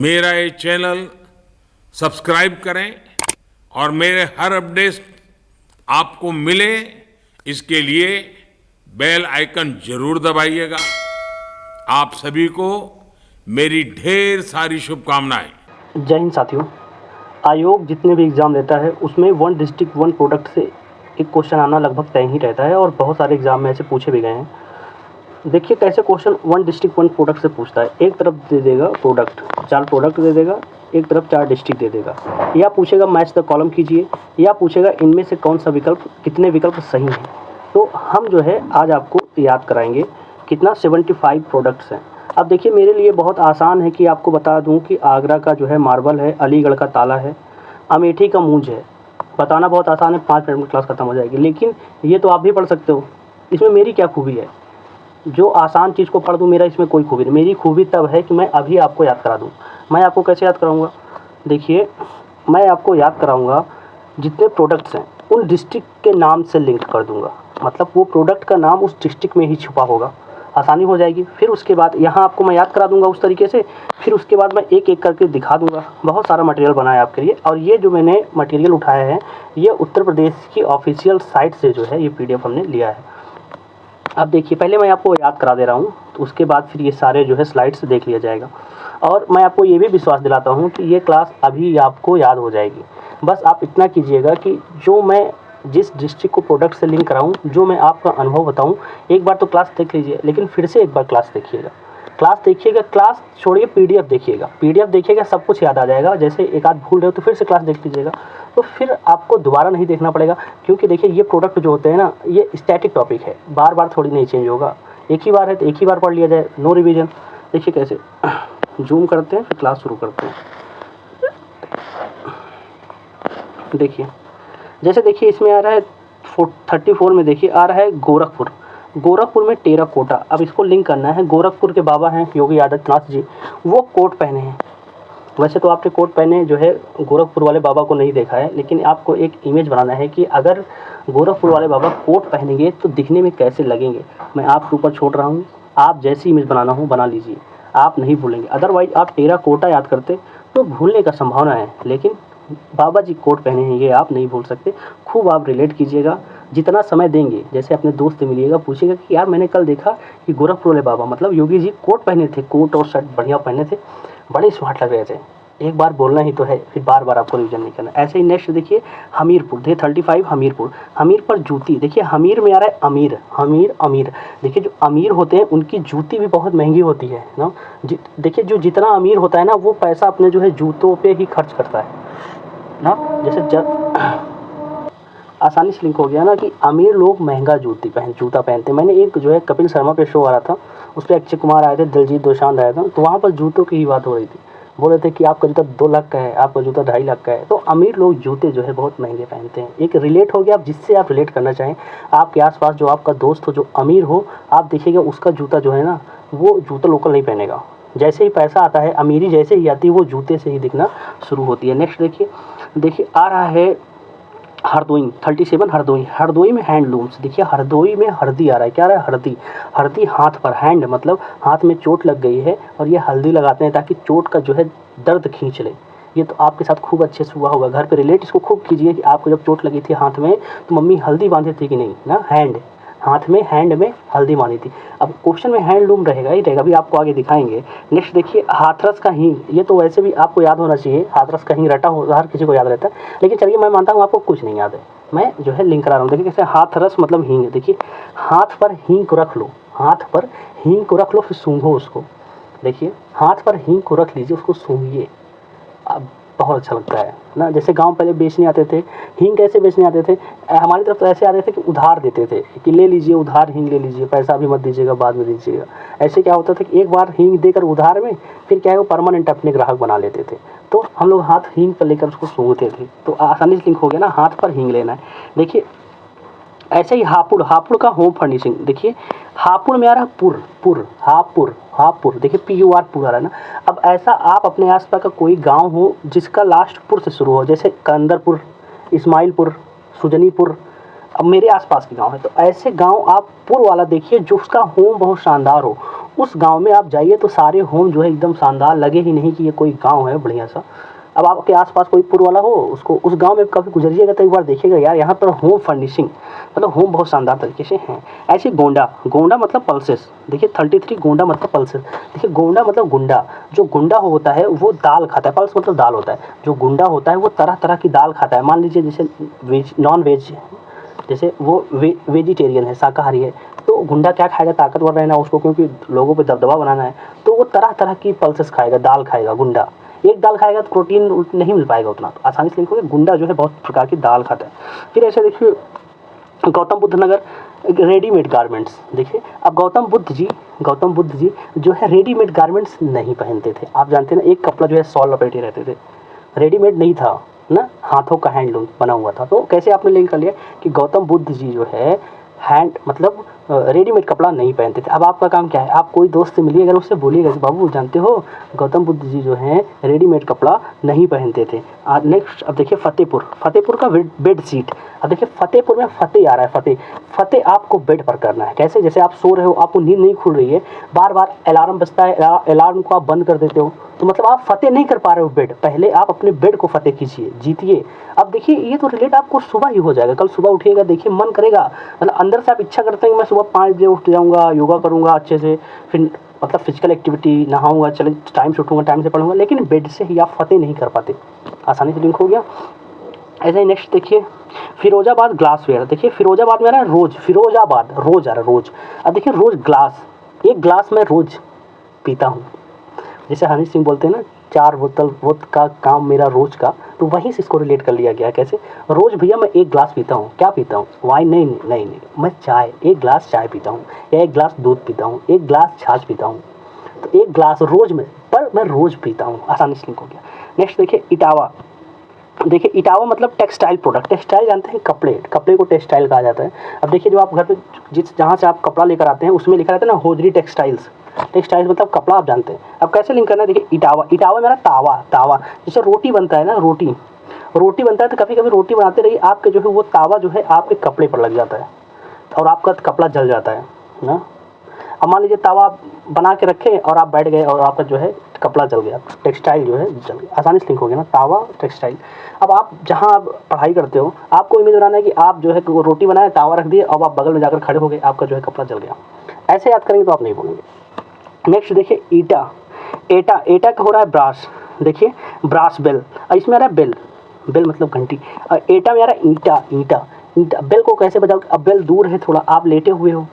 मेरा ये channel subscribe करें और मेरे हर अपडेट आपको मिले इसके लिए बेल आइकन जरूर दबाइएगा। आप सभी को मेरी ढेर सारी शुभकामनाएं। जय हिंद साथियों। आयोग जितने भी एग्ज़ाम लेता है उसमें वन डिस्ट्रिक्ट वन प्रोडक्ट से एक क्वेश्चन आना लगभग तय ही रहता है और बहुत सारे एग्ज़ाम में ऐसे पूछे भी गए हैं। देखिए कैसे question one district one product से पूछता है। एक तरफ दे देगा प्रोडक्ट, 4 प्रोडक्ट दे देगा, एक तरफ 4 डिस्ट्रिक्ट दे देगा, या पूछेगा मैच द कॉलम कीजिए, या पूछेगा इनमें से कौन सा विकल्प, कितने विकल्प सही हैं। तो हम जो है आज आपको याद कराएंगे कितना 75 प्रोडक्ट्स हैं। अब देखिए मेरे लिए बहुत आसान है कि आपको बता दूं कि आगरा का जो है मार्बल है, अलीगढ़ का ताला है, अमेठी का मूंज है। बताना बहुत आसान है, 5 मिनट में क्लास खत्म हो जाएगी, लेकिन ये तो आप भी पढ़ सकते हो। इसमें मेरी क्या खूबी है, जो आसान चीज़ को पढ़ दूँ, मेरा इसमें कोई खूबी नहीं। मेरी खूबी तब है कि मैं अभी आपको याद करा दूँ। मैं आपको कैसे याद कराऊँगा, देखिए मैं आपको याद कराऊँगा जितने प्रोडक्ट्स हैं उन डिस्ट्रिक्ट के नाम से लिंक कर दूँगा। मतलब वो प्रोडक्ट का नाम उस डिस्ट्रिक्ट में ही छुपा होगा, आसानी हो जाएगी। फिर उसके बाद यहाँ आपको मैं याद करा दूंगा उस तरीके से, फिर उसके बाद मैं एक एक करके दिखा दूंगा। बहुत सारा मटेरियल बनाया आपके लिए, और ये जो मैंने मटेरियल उठाया है ये उत्तर प्रदेश की ऑफिशियल साइट से जो है ये PDF हमने लिया है। अब देखिए पहले मैं आपको याद करा दे रहा हूँ, तो उसके बाद फिर ये सारे जो है स्लाइड्स देख लिया जाएगा। और मैं आपको ये भी विश्वास दिलाता हूँ कि ये क्लास अभी आपको याद हो जाएगी। बस आप इतना कीजिएगा कि जो मैं जिस डिस्ट्रिक्ट को प्रोडक्ट से लिंक कराऊँ, जो मैं आपका अनुभव बताऊँ, एक बार तो क्लास देख लीजिए, लेकिन फिर से एक बार क्लास देखिएगा। क्लास छोड़िए, PDF देखिएगा। PDF देखिएगा, सब कुछ याद आ जाएगा। जैसे एक आध भूल रहे हो तो फिर से क्लास देख लीजिएगा, तो फिर आपको दोबारा नहीं देखना पड़ेगा। क्योंकि देखिए ये प्रोडक्ट जो होते हैं ना, ये स्टैटिक टॉपिक है, बार बार थोड़ी नहीं चेंज होगा। एक ही बार है तो एक ही बार पढ़ लिया जाए, नो रिवीजन। देखिए कैसे जूम करते हैं, फिर क्लास शुरू करते हैं। देखिए जैसे देखिए इसमें आ रहा है 34 में, देखिए आ रहा है गोरखपुर में टेराकोटा। अब इसको लिंक करना है। गोरखपुर के बाबा हैं योगी आदित्यनाथ जी, वो कोट पहने हैं। वैसे तो आपने कोट पहने जो है गोरखपुर वाले बाबा को नहीं देखा है, लेकिन आपको एक इमेज बनाना है कि अगर गोरखपुर वाले बाबा कोट पहनेंगे तो दिखने में कैसे लगेंगे। मैं आपके ऊपर छोड़ रहा हूँ, आप जैसी इमेज बनाना हो बना लीजिए, आप नहीं भूलेंगे। अदरवाइज आप टेराकोटा याद करते तो भूलने का संभावना है, लेकिन बाबा जी कोट पहने हैं ये आप नहीं भूल सकते। खूब आप रिलेट कीजिएगा, जितना समय देंगे। जैसे अपने दोस्त से मिलिएगा, पूछिएगा कि यार मैंने कल देखा कि गोरखपुर वाले बाबा मतलब योगी जी कोट पहने थे, कोट और शर्ट बढ़िया पहने थे, बड़े स्मार्ट लग रहे थे। एक बार बोलना ही तो है, फिर बार बार आपको रिविजन नहीं करना। ऐसे ही नेक्स्ट देखिए हमीरपुर, देखिए 35 हमीर पर जूती। देखिए हमीर में आ रहा है अमीर। देखिए जो अमीर होते हैं उनकी जूती भी बहुत महंगी होती है ना। देखिए जो जितना अमीर होता है ना, वो पैसा अपने जो है जूतों पे ही खर्च करता है ना। जैसे आसानी से लिंक हो गया ना कि अमीर लोग महंगा जूता पहनते हैं। मैंने एक जो है कपिल शर्मा पे शो आ रहा था, उस पर अक्षय कुमार आए थे, दिलजीत दोसांझ आया था, तो वहाँ पर जूतों की ही बात हो रही थी। बोल रहे थे कि आपका जूता 2 लाख का है, आपका जूता 2.5 लाख का है। तो अमीर लोग जूते जो है बहुत महंगे पहनते हैं। एक रिलेट हो गया, आप जिससे आप रिलेट करना चाहें। आपके आसपास जो आपका दोस्त हो जो अमीर हो, आप देखिएगा उसका जूता जो है ना, वो जूता लोकल नहीं पहनेगा। जैसे ही पैसा आता है, अमीरी जैसे ही आती है, वो जूते से ही दिखना शुरू होती है। नेक्स्ट देखिए आ रहा है हरदोई 37 हरदोई में हैंडलूम्स। देखिए हरदोई में हल्दी आ रहा है, क्या आ रहा है हल्दी हाथ पर, हैंड मतलब हाथ में चोट लग गई है और ये हल्दी लगाते हैं ताकि चोट का जो है दर्द खींच ले। ये तो आपके साथ खूब अच्छे से हुआ होगा, घर पे रिलेट इसको खूब कीजिए कि आपको जब चोट लगी थी हाथ में तो मम्मी हल्दी बांधी थी कि नहीं ना। हैंड में हल्दी बांधी थी। अब क्वेश्चन में हैंडलूम रहेगा ही रहेगा, अभी आपको आगे दिखाएंगे। नेक्स्ट देखिए हाथरस का हींग, ये तो वैसे भी आपको याद होना चाहिए। हाथरस का हींग रटा हो, हर किसी को याद रहता है, लेकिन चलिए मैं मानता हूँ आपको कुछ नहीं याद है, मैं जो है लिंक करा रहा हूँ। देखिए कैसे हाथरस मतलब हींग। देखिए हाथ पर हींग को रख लो, फिर सूंघो उसको। देखिए हाथ पर हींग को रख लीजिए, उसको सूंघिए, अब बहुत अच्छा लगता है ना। जैसे गांव पहले बेचने आते थे, हींग कैसे बेचने आते थे, हमारी तरफ तो ऐसे आते थे कि उधार देते थे कि ले लीजिए उधार हींग ले लीजिए, पैसा अभी मत दीजिएगा, बाद में दीजिएगा। ऐसे क्या होता था कि एक बार हींग देकर उधार में, फिर क्या है वो परमानेंट अपने ग्राहक बना लेते थे। तो हम लोग हाथ हींग पर लेकर उसको सूंघते थे। तो आसानी से लिंक हो गया ना, हाथ पर हींग लेना है। देखिए ऐसे ही हापुड़ का होम फर्निशिंग। देखिए हापुड़ में आ रहा है हापुड़। देखिए PUR पुर आ रहा है ना। अब ऐसा आप अपने आसपास का कोई गांव हो जिसका लास्ट पुर से शुरू हो, जैसे कंदरपुर, इस्माइलपुर, सुजनीपुर, अब मेरे आसपास के गांव है, तो ऐसे गांव आप पुर वाला देखिए जो उसका होम बहुत शानदार हो, उस गांव में आप जाइए तो सारे होम जो है एकदम शानदार, लगे ही नहीं कि ये कोई गांव है बढ़िया सा। अब आपके आसपास कोई पुर वाला हो, उसको उस गांव में कभी गुजरिएगा तो एक बार देखिएगा यार यहाँ पर होम फर्निशिंग, मतलब होम बहुत शानदार तरीके से हैं। ऐसे गोंडा, गोंडा मतलब पल्सेस, देखिए 33 गोंडा मतलब पल्सेस। देखिए गोंडा मतलब गुंडा, जो गुंडा होता है वो दाल खाता है, पल्स मतलब दाल होता है। जो गुंडा होता है वो तरह तरह की दाल खाता है। मान लीजिए जैसे वेज नॉन वेज, जैसे वो वेजिटेरियन है, शाकाहारी है, तो गुंडा क्या खाएगा, ताकतवर रहना उसको, क्योंकि लोगों पे दबदबा बनाना है, तो वो तरह तरह की पल्सेस खाएगा, दाल खाएगा गुंडा। एक दाल खाएगा तो प्रोटीन नहीं मिल पाएगा उतना, तो आसानी से लिंक होगा। गुंडा जो है बहुत प्रकार की दाल खाता है। फिर ऐसे देखिए गौतम बुद्ध नगर, रेडीमेड गारमेंट्स। देखिए अब गौतम बुद्ध जी जो है रेडीमेड गारमेंट्स नहीं पहनते थे। आप जानते हैं ना, एक कपड़ा जो है सॉल लपेटे रहते थे, रेडीमेड नहीं था ना, हाथों का हैंडलूम बना हुआ था। तो कैसे आपने लिंक कर लिया कि गौतम बुद्ध जी जो है हैंड मतलब रेडीमेड कपड़ा नहीं पहनते थे। अब आपका काम क्या है, आप कोई दोस्त से मिलिए, अगर उससे बोलिएगा कि बाबू जानते हो गौतम बुद्ध जी जो हैं रेडीमेड कपड़ा नहीं पहनते थे। नेक्स्ट अब देखिए फतेहपुर का बेड शीट। अब देखिए फतेहपुर में फतेह आ रहा है, फतेह आपको बेड पर करना है। कैसे, जैसे आप सो रहे हो, आपको नींद नहीं खुल रही है, बार बार अलार्म बजता है, अलार्म को आप बंद कर देते हो, तो मतलब आप फतेह नहीं कर पा रहे हो बेड। पहले आप अपने बेड को फतेह कीजिए, जीतिए। अब देखिए ये तो रिलेट आपको सुबह ही हो जाएगा। कल सुबह उठिएगा, देखिए मन करेगा, मतलब अंदर से आप इच्छा करते हैं कि मैं सुबह 5 बजे उठ जाऊँगा, योगा करूँगा अच्छे से, फिर मतलब फिजिकल एक्टिविटी, नहाऊँगा, चले टाइम से उठूँगा, टाइम से पढ़ूँगा, लेकिन बेड से ही आप फतेह नहीं कर पाते। आसानी से लिंक हो गया। ऐसे ही नेक्स्ट देखिए फिरोजाबाद ग्लासवेयर। देखिए फिरोजाबाद में आ रहा है रोज, फिरोजाबाद रोज आ रहा है रोज। अब देखिए रोज ग्लास, एक ग्लास मैं रोज पीता हूँ। जैसे हनी सिंह बोलते हैं ना, 4 बोतल वोट का काम मेरा रोज का, तो वहीं से इसको रिलेट कर लिया गया। कैसे, रोज भैया मैं एक ग्लास पीता हूँ। क्या पीता हूँ, वाइन नहीं, मैं चाय, एक ग्लास चाय पीता हूँ, या एक ग्लास दूध पीता हूँ, एक ग्लास छाछ पीता हूँ। तो एक ग्लास रोज में, पर मैं रोज पीता हूँ। आसानी से लिंक हो गया। नेक्स्ट देखिए इटावा। देखिए इटावा मतलब टेक्सटाइल प्रोडक्ट। टेक्सटाइल जानते हैं, कपड़े को टेक्सटाइल कहा जाता है। अब देखिए जो आप घर पे जहाँ से आप कपड़ा लेकर आते हैं उसमें लिखा रहता है ना होजरी टेक्सटाइल्स। टेक्सटाइल्स मतलब कपड़ा, आप जानते हैं। अब कैसे लिंक करना है, देखिए इटावा मेरा तावा। जैसे रोटी बनता है ना, रोटी बनता है, तो कभी कभी रोटी बनाते रहिए, आपके जो है वो तावा जो है आपके कपड़े पर लग जाता है और आपका कपड़ा जल जाता है ना। अब मान लीजिए तवा बना के रखे और आप बैठ गए और आपका जो है कपड़ा जल गया, टेक्सटाइल जो है जल गया। आसानी से लिंक हो गया ना, तावा टेक्सटाइल। अब आप जहाँ आप पढ़ाई करते हो, आपको इमेज बनाना है कि आप जो है रोटी बनाए, तावा रख दिए, अब आप बगल में जाकर खड़े हो गए, आपका जो है कपड़ा जल गया। ऐसे याद करेंगे तो आप नहीं बोलेंगे। नेक्स्ट देखिए एटा का हो रहा है ब्रास। देखिए ब्रास बेल, इसमें आ रहा है बेल मतलब घंटी। एटा में आ रहा है ईंटा। बेल को कैसे बजाओगे, अब बेल दूर है थोड़ा, आप लेटे हुए हो,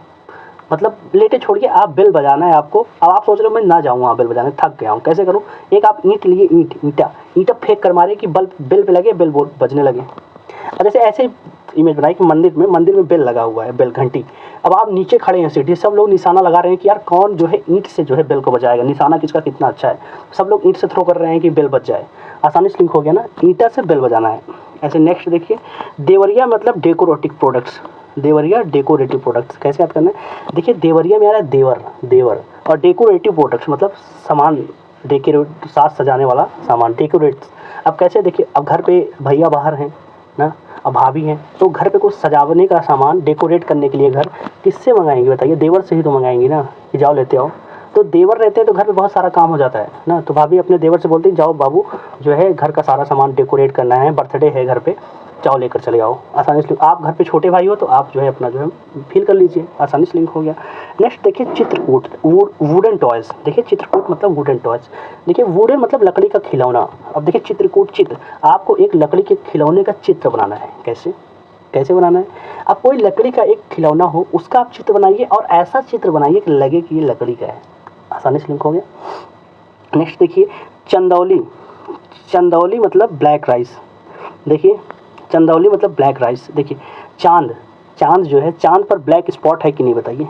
मतलब लेटे छोड़िए, आप बेल बजाना है आपको। अब आप सोच रहे हो मैं ना जाऊँ वहाँ बेल बजाने, थक गया हूँ, कैसे करूँ। एक आप ईंट लिए, ईंटा फेंक कर मारे कि बेल पे लगे, बेल बजने लगे। और जैसे ऐसे इमेज बनाई कि मंदिर में बेल लगा हुआ है, बेल घंटी। अब आप नीचे खड़े हैं सीढ़ी, सब लोग निशाना लगा रहे हैं कि यार कौन जो है ईंट से जो है बेल को बजाएगा, निशाना किसका कितना अच्छा है। सब लोग ईंट से थ्रो कर रहे हैं कि बेल बज जाए। आसानी से लिंक हो गया ना, ईंटा से बेल बजाना है। ऐसे नेक्स्ट देखिए देवरिया मतलब डेकोरेटिव प्रोडक्ट्स। कैसे याद करना है, देखिए देवरिया में आ रहा है देवर और डेकोरेटिव प्रोडक्ट्स मतलब सामान, डेकोरेट साज सजाने वाला सामान, डेकोरेट्स। अब कैसे, देखिए अब घर पे भैया बाहर हैं ना, अब भाभी हैं, तो घर पे कुछ सजावने का सामान डेकोरेट करने के लिए घर किससे मंगाएंगे बताइए, देवर से ही तो मंगाएंगी ना, कि जाओ लेते आओ। तो देवर रहते हैं तो घर पे बहुत सारा काम हो जाता है ना, तो भाभी अपने देवर से बोलती है जाओ बाबू जो है घर का सारा सामान डेकोरेट करना है, बर्थडे है घर पे, जाओ लेकर चले आओ। आसानी से, आप घर पे छोटे भाई हो तो आप जो है अपना जो है फील कर लीजिए। आसानी से लिंक हो गया। नेक्स्ट देखिए चित्रकूट, वुडन टॉयज़। देखिए चित्रकूट मतलब वुडन टॉयज़। देखिए वुडन मतलब लकड़ी का खिलौना। अब देखिए चित्रकूट चित्र, आपको एक लकड़ी के खिलौने का चित्र बनाना है। कैसे बनाना है, अब कोई लकड़ी का एक खिलौना हो उसका आप चित्र बनाइए और ऐसा चित्र बनाइए कि लगे कि ये लकड़ी का है। आसानी से लिंक हो गया। नेक्स्ट देखिए चंदौली मतलब ब्लैक राइस। देखिए चंदौली मतलब ब्लैक राइस। देखिए चांद जो है, चांद पर ब्लैक स्पॉट है कि नहीं बताइए।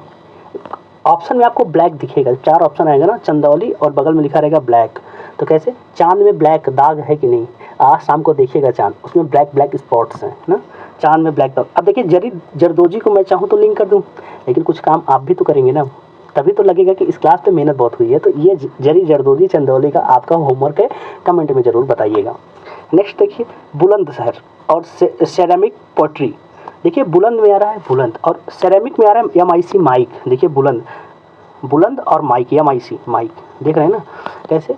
ऑप्शन में आपको ब्लैक दिखेगा, 4 ऑप्शन आएगा ना, चंदौली और बगल में लिखा रहेगा ब्लैक। तो कैसे, चांद में ब्लैक दाग है कि नहीं, आज शाम को देखिएगा चांद, उसमें ब्लैक स्पॉट्स हैं ना, चांद में ब्लैक दाग। अब देखिए जरी जरदोजी को मैं चाहूँ तो लिंक कर दूँ, लेकिन कुछ काम आप भी तो करेंगे ना, तभी तो लगेगा कि इस क्लास पे मेहनत बहुत हुई है। तो ये जरी जरदोजी चंदौली का आपका होमवर्क है, कमेंट में ज़रूर बताइएगा। नेक्स्ट देखिए बुलंदशहर और सेरेमिक पॉटरी। देखिए बुलंद में आ रहा है बुलंद और सेरेमिक में आ रहा है MIC माइक। देखिए बुलंद बुलंद और माइक या माइसी, माइक देख रहे हैं ना कैसे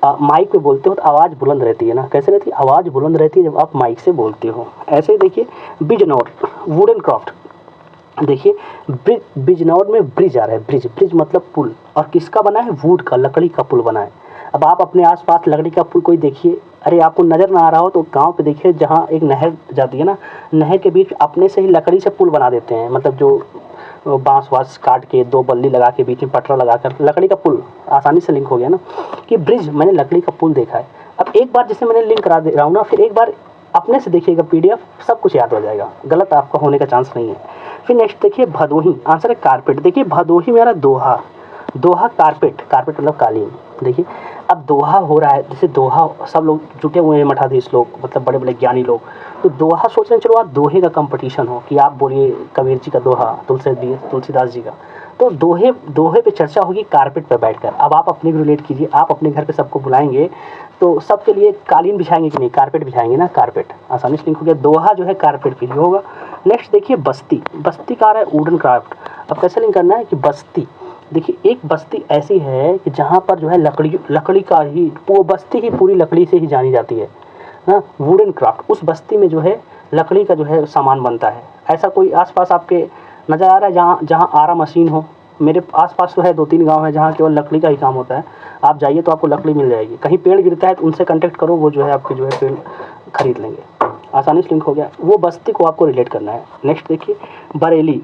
माइक पे बोलते हो तो आवाज़ बुलंद रहती है ना, कैसे रहती है, आवाज़ बुलंद रहती है जब आप माइक से बोलते हो। ऐसे ही देखिए बिजनौर, वुडन क्राफ्ट, देखिए बिजनौर में ब्रिज आ रहा है, ब्रिज, ब्रिज मतलब पुल, और किसका बना है, वुड का, लकड़ी का पुल बना है। अब आप अपने आसपास लकड़ी का पुल कोई देखिए, अरे आपको नज़र ना आ रहा हो तो गांव पे देखिए जहाँ एक नहर जाती है ना, नहर के बीच अपने से ही लकड़ी से पुल बना देते हैं, मतलब जो बांस वास काट के 2 बल्ली लगा के बीच में पटरा लगाकर लकड़ी का पुल, आसानी से लिंक हो गया ना कि ब्रिज, मैंने लकड़ी का पुल देखा है। अब एक बार जैसे मैंने लिंक करा दे रहा हूँ ना, फिर एक बार अपने से देखिएगा PDF, सब कुछ याद हो जाएगा, गलत आपका होने का चांस नहीं है। फिर नेक्स्ट देखिए भदोही, आंसर है कारपेट। देखिए भदोही में आ रहा है दोहा, दोहा कारपेट, कारपेट मतलब कालीन। देखिए अब दोहा हो रहा है, जैसे दोहा सब लोग जुटे हुए हैं, मठाधीश लोग, मतलब बड़े बड़े ज्ञानी लोग, तो दोहा सोच रहे हैं चलो आज दोहे का कंपटीशन हो कि आप बोलिए कबीर जी का दोहा, तुलसीदास जी का, तो दोहे पे चर्चा होगी कारपेट पे बैठकर। अब आप अपने भी रिलेट कीजिए, आप अपने घर पे सबको बुलाएंगे तो सबके लिए कालीन बिछाएंगे कि नहीं, कारपेट बिछाएंगे ना, कारपेट, आसानी से लिंक हो गया, दोहा जो है कारपेट पे ही होगा। नेक्स्ट देखिए बस्ती, बस्ती का आ रहा है वुडन क्राफ्ट। अब कैसे लिंक करना है कि बस्ती, देखिए एक बस्ती ऐसी है कि जहाँ पर जो है लकड़ी का ही, वो बस्ती ही पूरी लकड़ी से ही जानी जाती है ना, वुडन क्राफ्ट, उस बस्ती में जो है लकड़ी का जो है सामान बनता है। ऐसा कोई आसपास आपके नज़र आ रहा है जहाँ जहाँ आरा मशीन हो? मेरे आसपास तो है 2-3 गांव है जहाँ केवल लकड़ी का ही काम होता है, आप जाइए तो आपको लकड़ी मिल जाएगी। कहीं पेड़ गिरता है तो उनसे कांटेक्ट करो, वो जो है आपके जो है पेड़ खरीद लेंगे। आसानी से लिंक हो गया, वो बस्ती को आपको रिलेट करना है। नेक्स्ट देखिए बरेली,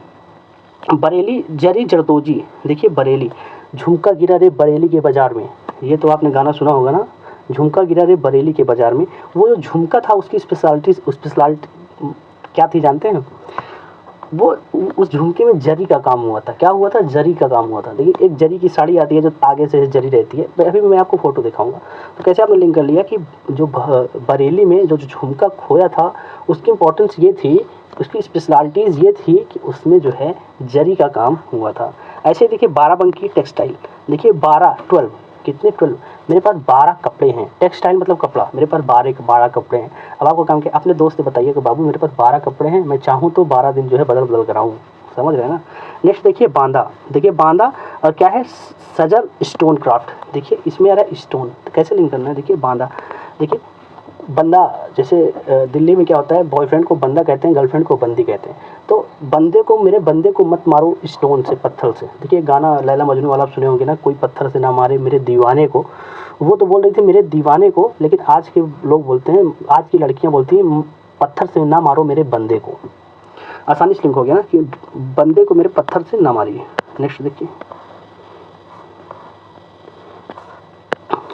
बरेली जरी जरदोजी, देखिए बरेली, झुमका गिरा रे बरेली के बाज़ार में, ये तो आपने गाना सुना होगा ना, झुमका गिरा रे बरेली के बाज़ार में। वो जो झुमका था उसकी स्पेशलिटी क्या थी जानते हैं? वो उस झुमके में जरी का काम हुआ था। क्या हुआ था? जरी का काम हुआ था। देखिए एक जरी की साड़ी आती है जो तागे से जरी रहती है, अभी मैं आपको फ़ोटो दिखाऊंगा। तो कैसे आपने लिंक कर लिया कि जो बरेली में जो झुमका खोया था उसकी इम्पोर्टेंस ये थी, उसकी स्पेशलिटीज़ ये थी कि उसमें जो है जरी का काम हुआ था। ऐसे देखिए बाराबंकी टेक्सटाइल, देखिए 12 कितने 12, मेरे पास 12 कपड़े हैं, टेक्सटाइल मतलब कपड़ा, मेरे पास 12 कपड़े हैं। अब आपको काम किया, अपने दोस्त से बताइए कि बाबू मेरे पास 12 कपड़े हैं, मैं चाहूँ तो 12 दिन जो है बदल कर आऊँ, समझ रहे हैं ना। नेक्स्ट देखिए बांदा, देखिए बांदा और क्या है, सजल स्टोन क्राफ्ट, देखिए इसमें आ रहा है स्टोन, तो कैसे लिंक करना है, देखिए बांदा, देखिए बंदा, जैसे दिल्ली में क्या होता है, बॉयफ्रेंड को बंदा कहते हैं, गर्लफ्रेंड को बंदी कहते हैं, तो बंदे को, मेरे बंदे को मत मारो स्टोन से, पत्थर से। देखिए गाना लैला मजनू वाला आप सुने होंगे ना, कोई पत्थर से ना मारे मेरे दीवाने को, वो तो बोल रही थी मेरे दीवाने को, लेकिन आज के लोग बोलते हैं, आज की लड़कियां बोलती हैं पत्थर से ना मारो मेरे बंदे को। आसानी से लिंक हो गया ना कि बंदे को मेरे पत्थर से ना मारिए। नेक्स्ट देखिए,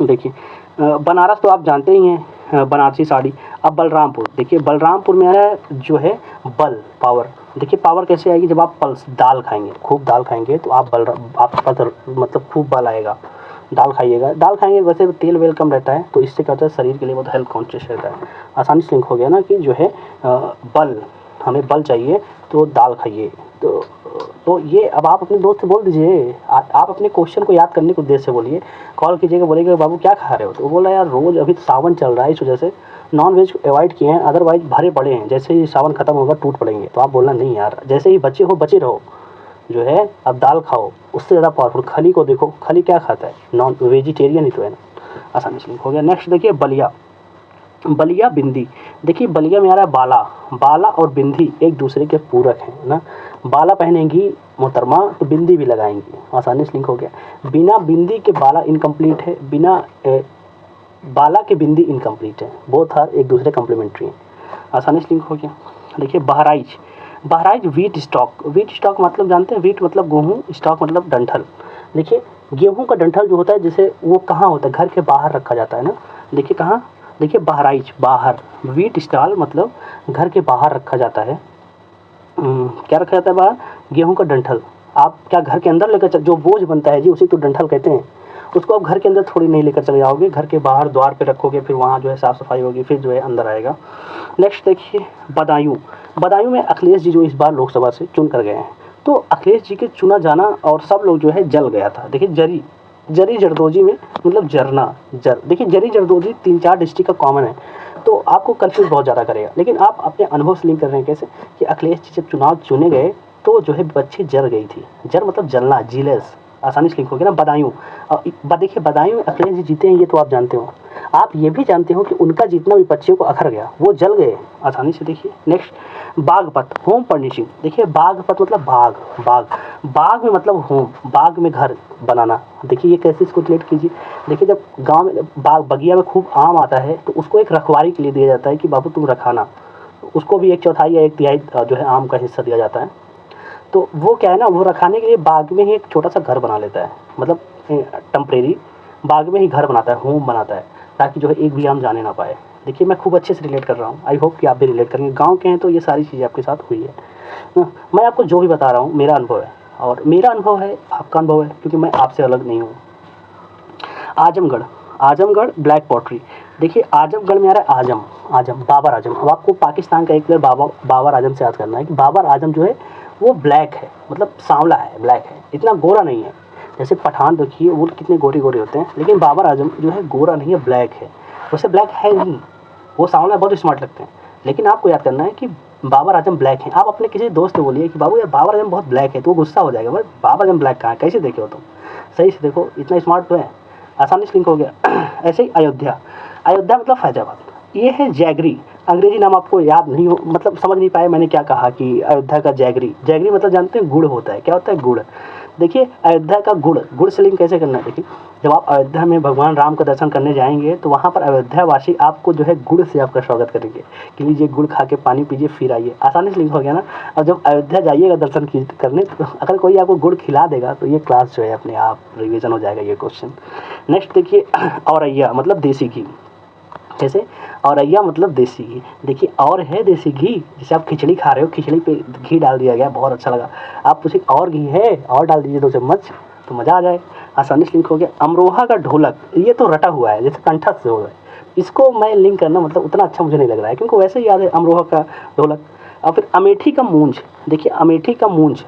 देखिए बनारस तो आप जानते ही हैं, बनारसी साड़ी। अब बलरामपुर, देखिए बलरामपुर में है जो है बल, पावर। देखिए पावर कैसे आएगी, जब आप पल्स दाल खाएंगे, खूब दाल खाएंगे तो आपके पास मतलब खूब बल आएगा। दाल खाइएगा, दाल खाएंगे वैसे तेल वेल कम रहता है, तो इससे क्या होता है शरीर के लिए बहुत हेल्थ कॉन्शियस रहता है। आसानी से लिंक हो गया ना कि जो है बल, हमें बल चाहिए तो दाल खाइए। तो ये अब आप अपने दोस्त से बोल दीजिए, आप अपने क्वेश्चन को याद करने के उद्देश्य से बोलिए, कॉल कीजिएगा, बोलेगा बाबू क्या खा रहे हो, तो वो बोला यार रोज़ अभी तो सावन चल रहा है इस वजह से नॉन वेज अवॉइड किए हैं, अदरवाइज भरे पड़े हैं, जैसे ही सावन खत्म होगा टूट पड़ेंगे। तो आप बोलना नहीं यार, जैसे ही बचे हो बचे रहो, जो है अब दाल खाओ, उससे ज़्यादा पावरफुल खली को देखो, खली क्या खाता है, नॉन वेजिटेरियन ही तो है ना। आसानी से लिंक हो गया। नेक्स्ट देखिए बलिया, बलिया बिंदी, देखिए बलिया में आ रहा है बाला, बाला और बिंदी एक दूसरे के पूरक हैं ना, बाला पहनेंगी मोहतरमा तो बिंदी भी लगाएंगी। आसानी से लिंक हो गया। बिना बिंदी के बाला इनकम्प्लीट है, बिना बाला के बिंदी इनकम्प्लीट है, बोथ आर एक दूसरे कम्प्लीमेंट्री हैं। आसानी से लिंक हो गया। देखिए Bahraich, Bahraich wheat stock, wheat stock मतलब जानते हैं, वीट मतलब गेहूँ, स्टॉक मतलब डंठल। देखिए गेहूँ का डंठल जो होता है, जैसे वो कहाँ होता है, घर के बाहर रखा जाता है ना, देखिए कहाँ, देखिए बहराइच बाहर, वीट स्टॉल मतलब घर के बाहर रखा जाता है। क्या रखा जाता है बाहर, गेहूं का डंठल। आप क्या घर के अंदर लेकर जो बोझ बनता है जी उसी तो डंठल कहते हैं, उसको आप घर के अंदर थोड़ी नहीं लेकर चले जाओगे, घर के बाहर द्वार पे रखोगे, फिर वहाँ जो है साफ़ सफाई होगी, फिर जो है अंदर आएगा। नेक्स्ट देखिए बदायूं, बदायूं में अखिलेश जी जो इस बार लोकसभा से चुन कर गए हैं, तो अखिलेश जी के चुना जाना और सब लोग जो है जल गया था। देखिए जरी जरदोजी में मतलब झरना, देखिए जरी जरदोजी 3-4 डिस्ट्रिक्ट का कॉमन है, तो आपको कंफ्यूज बहुत ज़्यादा करेगा, लेकिन आप अपने अनुभव से लिंक कर रहे हैं कैसे कि अखिलेश जी जब चुनाव चुने गए तो जो है बच्ची जर गई थी, जर मतलब जलना, जीलेस, आसानी से लिंक हो गया ना। बदायूं, देखिए बदायूं में अखिलेश जी जीते हैं, ये तो आप जानते हो। आप ये भी जानते हो कि उनका जीतना विपक्षियों को अखर गया, वो जल गए आसानी से। देखिए नेक्स्ट, बागपत होम फर्निशिंग। देखिए बागपत मतलब बाग, बाग में मतलब होम, बाग में घर बनाना। देखिए ये कैसे इसको रिलेट कीजिए। देखिए जब गांव में बाग बगिया में खूब आम आता है तो उसको एक रखवारी के लिए दिया जाता है कि बाबू तुम रखाना, उसको भी 1/4 या 1/3 जो है आम का हिस्सा दिया जाता है। तो वो क्या है ना, वो रखाने के लिए बाग में ही एक छोटा सा घर बना लेता है, मतलब टेम्परेरी बाग में ही घर बनाता है, होम बनाता है, ताकि जो है एक भी आम जाने ना पाए। देखिए मैं खूब अच्छे से रिलेट कर रहा हूँ, आई होप कि आप भी रिलेट करेंगे। गांव के हैं तो ये सारी चीज़ें आपके साथ हुई है। मैं आपको जो भी बता रहा हूँ मेरा अनुभव है, और मेरा अनुभव है आपका अनुभव है, क्योंकि मैं आपसे अलग नहीं हूँ। Azamgarh, Azamgarh black pottery. देखिए आजमगढ़ में आ रहा है आजम, बाबर आजम। अब आपको पाकिस्तान का एक प्लेयर बाबर आजम से याद करना है कि बाबर आजम जो है वो ब्लैक है, मतलब सांवला है, ब्लैक है, इतना गोरा नहीं है। जैसे पठान देखिए वो कितने गोरे गोरे होते हैं, लेकिन बाबर आजम जो है गोरा नहीं है, ब्लैक है। वैसे ब्लैक है नहीं, वो सांवला बहुत स्मार्ट लगते हैं, लेकिन आपको याद करना है कि बाबर आजम ब्लैक हैं। आप अपने किसी दोस्त से बोलिए कि बाबू यार बाबर आजम बहुत ब्लैक है, तो वो गुस्सा हो जाएगा, भाई बाबर आजम ब्लैक कहाँ है, कैसे देखे हो तुम, सही से देखो, इतना स्मार्ट तो है। आसानी से लिंक हो गया। ऐसे ही अयोध्या, अयोध्या मतलब फैजाबाद, ये है जैगरी। अंग्रेजी नाम आपको याद नहीं हो, मतलब समझ नहीं पाए मैंने क्या कहा कि अयोध्या का जैगरी। जैगरी मतलब जानते हैं गुड़ होता है, क्या होता है गुड़। देखिए अयोध्या का गुड़, गुड़ से लिंक कैसे करना है। देखिए जब आप अयोध्या में भगवान राम का दर्शन करने जाएंगे तो वहाँ पर अयोध्या वासी आपको जो है गुड़ से आपका स्वागत करेंगे कि लीजिए गुड़ खा के पानी पीजिए फिर आइए। आसानी से लिंक हो गया ना। और जब अयोध्या जाइएगा दर्शन करने तो अगर कोई आपको गुड़ खिला देगा तो ये क्लास जो है अपने आप रिविजन हो जाएगा ये क्वेश्चन। नेक्स्ट देखिए औरैया मतलब देसी घी। जैसे औरैया मतलब देसी घी। देखिए और है देसी घी, जैसे आप खिचड़ी खा रहे हो, खिचड़ी पे घी डाल दिया गया, बहुत अच्छा लगा, आप पूछे और घी है और डाल दीजिए 2 चम्मच तो मज़ा आ जाए। आसानी से लिंक हो गया। अमरोहा का ढोलक, ये तो रटा हुआ है जैसे कंठस्थ से हो गया, इसको मैं लिंक करना मतलब उतना अच्छा मुझे नहीं लग रहा है, क्योंकि वैसे ही याद है अमरोहा का ढोलक। और फिर अमेठी का मूंज। देखिए अमेठी का मूंज,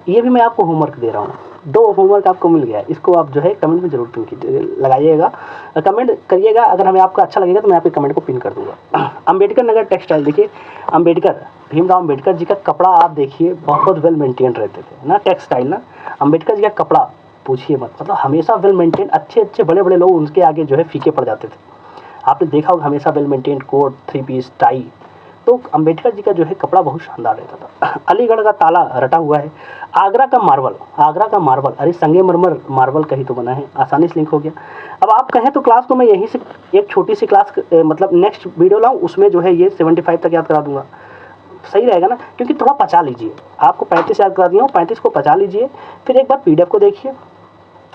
ये भी मैं आपको होमवर्क दे रहा हूँ, 2 होमवर्क आपको मिल गया है, इसको आप जो है कमेंट में जरूर पिन लगाइएगा, कमेंट करिएगा। अगर हमें आपका अच्छा लगेगा तो मैं आपके कमेंट को पिन कर दूंगा। अंबेडकर नगर टेक्सटाइल। देखिए अंबेडकर, भीमराव अंबेडकर जी का कपड़ा आप देखिए बहुत वेल मेंटेन रहते थे ना, टेक्सटाइल ना। अंबेडकर जी का कपड़ा पूछिए मत, मतलब हमेशा वेल मेंटेन, अच्छे बड़े बड़े लोग उनके आगे जो है फीके पड़ जाते थे। आपने देखा होगा हमेशा well maintain coat, 3 piece, tie. तो अंबेडकर जी का जो है कपड़ा बहुत शानदार रहता था। अलीगढ़ का ताला रटा हुआ है। आगरा का मार्बल, आगरा का मार्बल, अरे संगमरमर मार्बल का ही तो बना है। आसानी से लिंक हो गया। अब आप कहें तो क्लास को मैं यहीं से एक छोटी सी क्लास मतलब नेक्स्ट वीडियो लाऊं, उसमें जो है ये 75 तक याद करा दूंगा, सही रहेगा ना। क्योंकि थोड़ा पचा लीजिए, आपको 35 याद करा दिया हूँ, 35 को पचा लीजिए, फिर एक बार PDF को देखिए,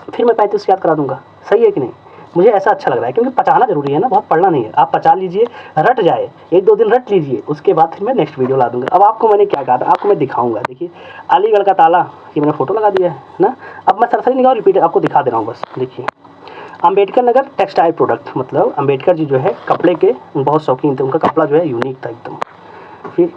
फिर मैं 35 याद करा दूंगा, सही है कि नहीं। मुझे ऐसा अच्छा लग रहा है, क्योंकि पचाना जरूरी है ना, बहुत पढ़ना नहीं है। आप पचा लीजिए, रट जाए, 1-2 दिन रट लीजिए, उसके बाद फिर मैं नेक्स्ट वीडियो ला दूंगा। अब आपको मैंने क्या कहा था, आपको मैं दिखाऊंगा। देखिए अलीगढ़ का ताला, ये मैंने फोटो लगा दिया है ना। अब मैं सरसरी निगाह रिपीट आपको दिखा दे रहा हूँ बस। देखिए अंबेडकर नगर टेक्सटाइल प्रोडक्ट, मतलब अंबेडकर जी जो है कपड़े के बहुत शौकीन थे, उनका कपड़ा जो है यूनिक था एकदम। फिर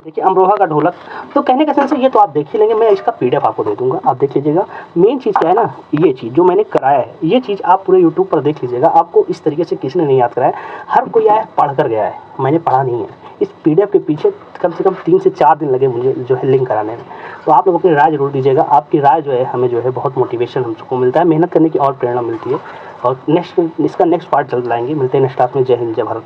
देखिए अमरोहा का ढोलक, तो कहने का सेंस है ये तो आप देख ही लेंगे, मैं इसका PDF आपको दे दूंगा, आप देख लीजिएगा। मेन चीज़ क्या है ना, ये चीज़ जो मैंने कराया है, ये चीज़ आप पूरे YouTube पर देख लीजिएगा, आपको इस तरीके से किसी ने नहीं याद कराया, हर कोई आया पढ़ कर गया है, मैंने पढ़ा नहीं है। इस PDF के पीछे कम से कम 3 से 4 दिन लगे मुझे जो है लिंक कराने में। तो आप लोग अपनी राय जरूर दीजिएगा, आपकी राय जो है हमें जो है बहुत मोटिवेशन हमको मिलता है, मेहनत करने की और प्रेरणा मिलती है। और इसका नेक्स्ट पार्ट जल्द लाएंगे। मिलते हैं नेक्स्ट क्लास में। जय हिंद, जय भारत।